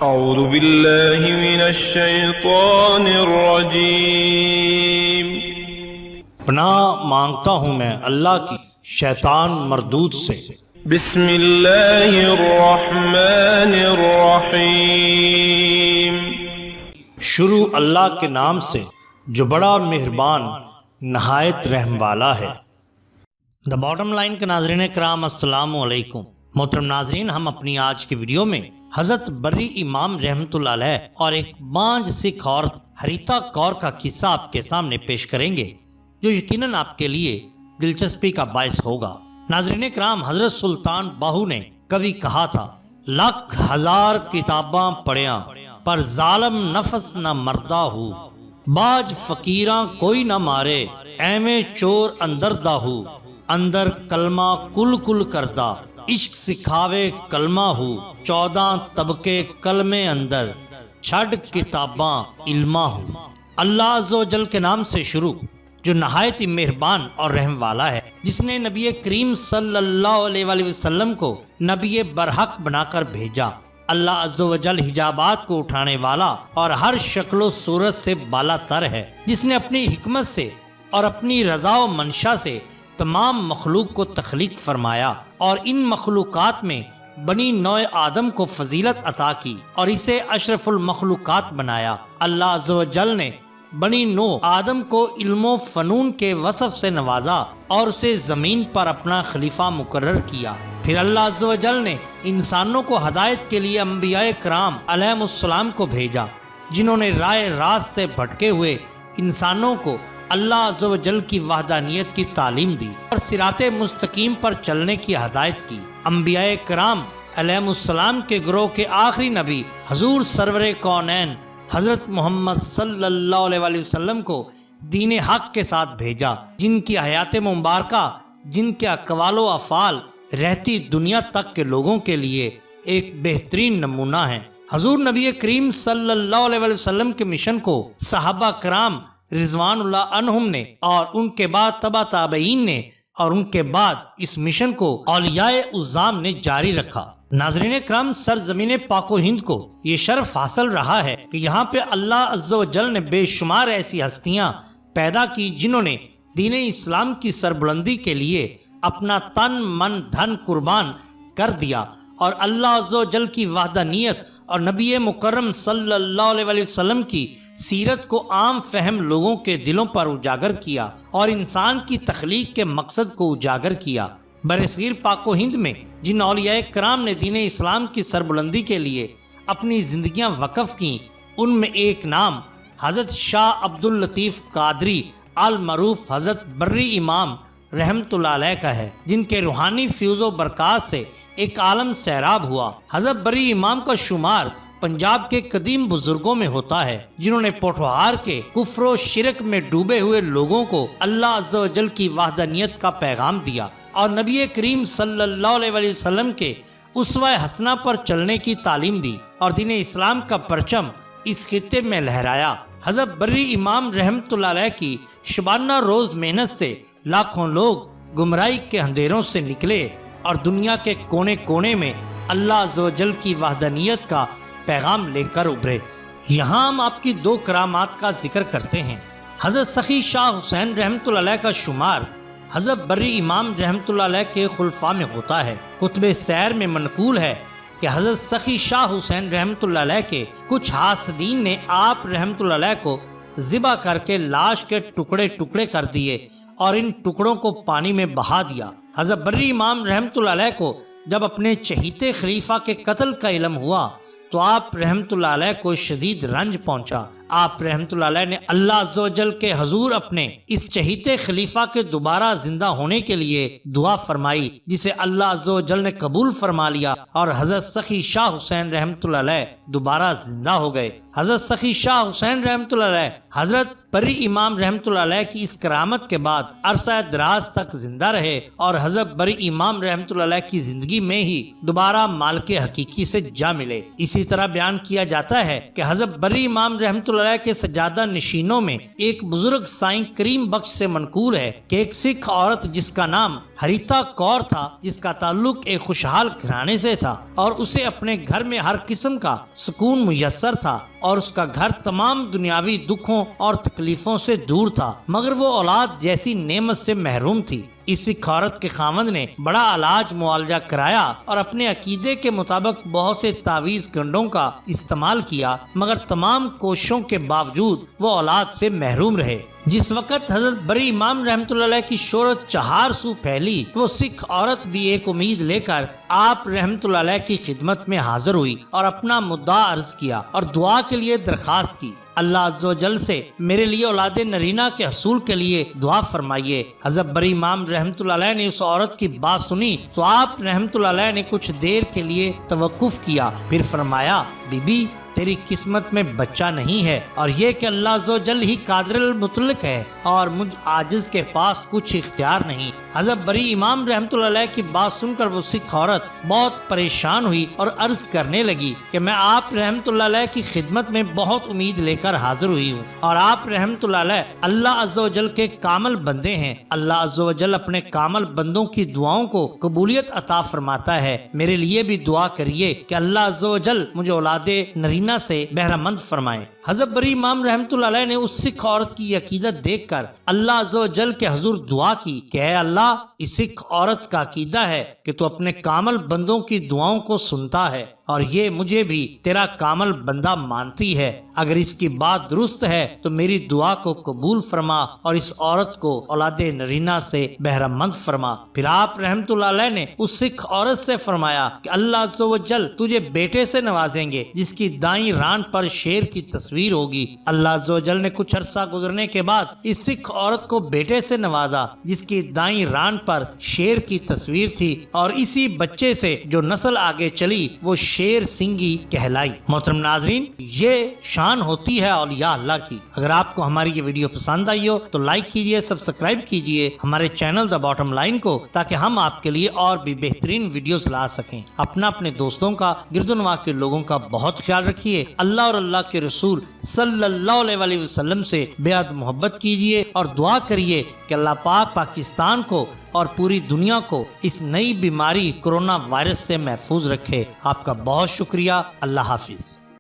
اعوذ باللہ من الشیطان الرجیم۔ پناہ مانگتا ہوں میں اللہ کی شیطان مردود سے۔ بسم اللہ الرحمن الرحیم۔ شروع اللہ کے نام سے جو بڑا مہربان نہایت رحم والا ہے۔ دا باٹم لائن کے ناظرین کرام السلام علیکم۔ محترم ناظرین، ہم اپنی آج کی ویڈیو میں حضرت بری امام رحمۃ اللہ علیہ اور ایک بانجھ سکھ عورت ہریتا کور کا قصہ آپ کے سامنے پیش کریں گے، جو یقیناً آپ کے لیے دلچسپی کا باعث ہوگا۔ ناظرین کرام، حضرت سلطان باہو نے کبھی کہا تھا، لاکھ ہزار کتاباں پڑھیاں پر ظالم نفس نہ مردہ ہو، باج فقیراں کوئی نہ مارے ایویں چور اندر دا ہو، اندر کلمہ کل کل کردہ عشق سکھاوے کلمہ ہو، 14 طبقے کلمے اندر چھڑ کتاباں علمہ ہو۔ اللہ عز و جل کے نام سے شروع، جو نہایت ہی مہربان اور رحم والا ہے، جس نے نبی کریم صلی اللہ علیہ وآلہ وسلم کو نبی برحق بنا کر بھیجا۔ اللہ عز و جل حجابات کو اٹھانے والا اور ہر شکل و صورت سے بالا تر ہے، جس نے اپنی حکمت سے اور اپنی رضا و منشا سے تمام مخلوق کو تخلیق فرمایا اور ان مخلوقات میں بنی نوع آدم کو فضیلت عطا کی اور اسے اشرف المخلوقات بنایا۔ اللہ عز و جل نے بنی نوع آدم کو علم و فنون کے وصف سے نوازا اور اسے زمین پر اپنا خلیفہ مقرر کیا۔ پھر اللہ عز و جل نے انسانوں کو ہدایت کے لیے انبیاء کرام علیہم السلام کو بھیجا، جنہوں نے رائے راست سے بھٹکے ہوئے انسانوں کو اللہ عز و جل کی وحدانیت کی تعلیم دی اور صراط مستقیم پر چلنے کی ہدایت کی۔ انبیاء کرام علیہم السلام کے گروہ کے آخری نبی حضور سرور کونین حضرت محمد صلی اللہ علیہ وآلہ وسلم کو دین حق کے ساتھ بھیجا، جن کی حیات مبارکہ، جن کے اقوال و افعال رہتی دنیا تک کے لوگوں کے لیے ایک بہترین نمونہ ہیں۔ حضور نبی کریم صلی اللہ علیہ وآلہ وسلم کے مشن کو صحابہ کرام رضوان اللہ عنہم نے اور ان کے بعد تبع تابعین نے اور ان کے بعد اس مشن کو اولیاء عظام نے جاری رکھا۔ ناظرین کرام، سرزمین پاک و ہند کو یہ شرف حاصل رہا ہے کہ یہاں پہ اللہ عز و جل نے بے شمار ایسی ہستیاں پیدا کی جنہوں نے دین اسلام کی سربلندی کے لیے اپنا تن من دھن قربان کر دیا اور اللہ عز و جل کی وحدانیت اور نبی مکرم صلی اللہ علیہ وآلہ وسلم کی سیرت کو عام فہم لوگوں کے دلوں پر اجاگر کیا اور انسان کی تخلیق کے مقصد کو اجاگر کیا۔ برصغیر پاک و ہند میں جن اولیاء کرام نے دین اسلام کی سربلندی کے لیے اپنی زندگیاں وقف کیں، ان میں ایک نام حضرت شاہ عبداللطیف قادری المعروف حضرت بری امام رحمۃ اللہ علیہ کا ہے، جن کے روحانی فیوز و برکات سے ایک عالم سیراب ہوا۔ حضرت بری امام کا شمار پنجاب کے قدیم بزرگوں میں ہوتا ہے، جنہوں نے پوٹھوہار کے کفر و شرک میں ڈوبے ہوئے لوگوں کو اللہ عز و جل کی وحدانیت کا پیغام دیا اور نبی کریم صلی اللہ علیہ وآلہ وسلم کے اسوہ حسنہ پر چلنے کی تعلیم دی اور دین اسلام کا پرچم اس خطے میں لہرایا۔ حضرت بری امام رحمۃ اللہ علیہ کی شبانہ روز محنت سے لاکھوں لوگ گمراہی کے اندھیروں سے نکلے اور دنیا کے کونے کونے میں اللہ عز و جل کی وحدانیت کا پیغام لے کر ابھرے۔ یہاں ہم آپ کی 2 کرامات کا ذکر کرتے ہیں۔ حضرت سخی شاہ حسین رحمۃ اللہ علیہ کا شمار حضرت بری امام رحمۃ اللہ علیہ کے خلفاء میں ہوتا ہے۔ کتب سیر میں منقول ہے کہ حضرت سخی شاہ حسین رحمۃ اللہ علیہ کے کچھ حاسدین نے آپ رحمۃ اللہ علیہ کو ذبح کر کے لاش کے ٹکڑے ٹکڑے کر دیے اور ان ٹکڑوں کو پانی میں بہا دیا۔ حضرت بری امام رحمۃ اللہ علیہ کو جب اپنے چہیتے خلیفہ کے قتل کا علم ہوا تو آپ رحمۃ اللہ علیہ کو شدید رنج پہنچا۔ آپ رحمۃ اللہ علیہ نے اللہ عز و جل کے حضور اپنے اس چہیتے خلیفہ کے دوبارہ زندہ ہونے کے لیے دعا فرمائی، جسے اللہ عز و جل نے قبول فرما لیا اور حضرت سخی شاہ حسین رحمۃ اللہ علیہ دوبارہ زندہ ہو گئے۔ حضرت سخی شاہ حسین رحمۃ اللہ علیہ حضرت بری امام رحمۃ اللہ علیہ کی اس کرامت کے بعد عرصہ دراز تک زندہ رہے اور حضرت بری امام رحمۃ اللہ علیہ کی زندگی میں ہی دوبارہ مالک حقیقی سے جا ملے۔ اسی طرح بیان کیا جاتا ہے کہ حضرت بری امام رحمۃ اللہ علیہ کے سجادہ نشینوں میں ایک بزرگ سائیں کریم بخش سے منقول ہے کہ ایک سکھ عورت جس کا نام ہریتا کور تھا جس کا تعلق ایک خوشحال گھرانے سے تھا اور اسے اپنے گھر میں ہر قسم کا سکون میسر تھا اور اس کا گھر تمام دنیاوی دکھوں اور تکلیفوں سے دور تھا، مگر وہ اولاد جیسی نعمت سے محروم تھی۔ اس سکھ عورت کے خاوند نے بڑا علاج معالجہ کرایا اور اپنے عقیدے کے مطابق بہت سے تعویذ گنڈوں کا استعمال کیا، مگر تمام کوششوں کے باوجود وہ اولاد سے محروم رہے۔ جس وقت حضرت بری امام رحمۃ اللہ علیہ کی شہرت چہار سو پھیلی تو وہ سکھ عورت بھی ایک امید لے کر آپ رحمۃ اللہ علیہ کی خدمت میں حاضر ہوئی اور اپنا مدعا عرض کیا اور دعا کے لیے درخواست کی، اللہ عز و جل سے میرے لیے اولاد نرینہ کے حصول کے لیے دعا فرمائیے۔ حضرت بری امام رحمۃ اللہ علیہ نے اس عورت کی بات سنی تو آپ رحمۃ اللہ علیہ نے کچھ دیر کے لیے توقف کیا، پھر فرمایا، بی بی تیری قسمت میں بچہ نہیں ہے، اور یہ کہ اللہ عز و جل ہی قادر المطلق ہے اور مجھ عاجز کے پاس کچھ اختیار نہیں۔ حضرت بری امام رحمۃ اللہ علیہ کی بات سن کر وہ سکھ عورت بہت پریشان ہوئی اور عرض کرنے لگی کہ میں آپ رحمۃ اللہ علیہ کی خدمت میں بہت امید لے کر حاضر ہوئی ہوں، اور آپ رحمۃ اللہ علیہ اللہ عز و جل کے کامل بندے ہیں۔ اللہ عز و جل اپنے کامل بندوں کی دعاؤں کو قبولیت عطا فرماتا ہے، میرے لیے بھی دعا کریے کہ اللہ عز و جل مجھے اولاد نرینہ سے بہرہ مند فرمائے۔ حضرت بری امام رحمۃ اللہ علیہ نے اس سکھ عورت کی عقیدت دیکھ کر اللہ عز و جل کے حضور دعا کی کہ اے اللہ، اس سکھ عورت کا عقیدہ ہے کہ تو اپنے کامل بندوں کی دعاؤں کو سنتا ہے اور یہ مجھے بھی تیرا کامل بندہ مانتی ہے، اگر اس کی بات درست ہے تو میری دعا کو قبول فرما اور اس عورت کو اولاد نرینہ سے بہرہ مند فرما۔ پھر آپ رحمۃ اللہ علیہ نے اس سکھ عورت سے فرمایا کہ اللہ عز و جل تجھے بیٹے سے نوازیں گے جس کی دائیں ران پر شیر کی تصویر ہوگی۔ اللہ عز و جل نے کچھ عرصہ گزرنے کے بعد اس سکھ عورت کو بیٹے سے نوازا جس کی دائیں ران پر شیر کی تصویر تھی، اور اسی بچے سے جو نسل آگے چلی وہ شیر سنگی کہلائی۔ محترم ناظرین، یہ شان ہوتی ہے اولیاء اللہ کی۔ اگر آپ کو ہماری یہ ویڈیو پسند آئی ہو تو لائک کیجئے، سبسکرائب کیجئے ہمارے چینل دا باٹم لائن کو، تاکہ ہم آپ کے لیے اور بھی بہترین ویڈیوز لا سکیں۔ اپنے دوستوں کا، گرد و نواح کے لوگوں کا بہت خیال رکھیے۔ اللہ اور اللہ کے رسول صلی اللہ علیہ وسلم سے بے حد محبت کیجئے اور دعا کریے کہ اللہ پاک پاکستان کو اور پوری دنیا کو اس نئی بیماری کرونا وائرس سے محفوظ رکھے۔ آپ کا بہت شکریہ۔ اللہ حافظ۔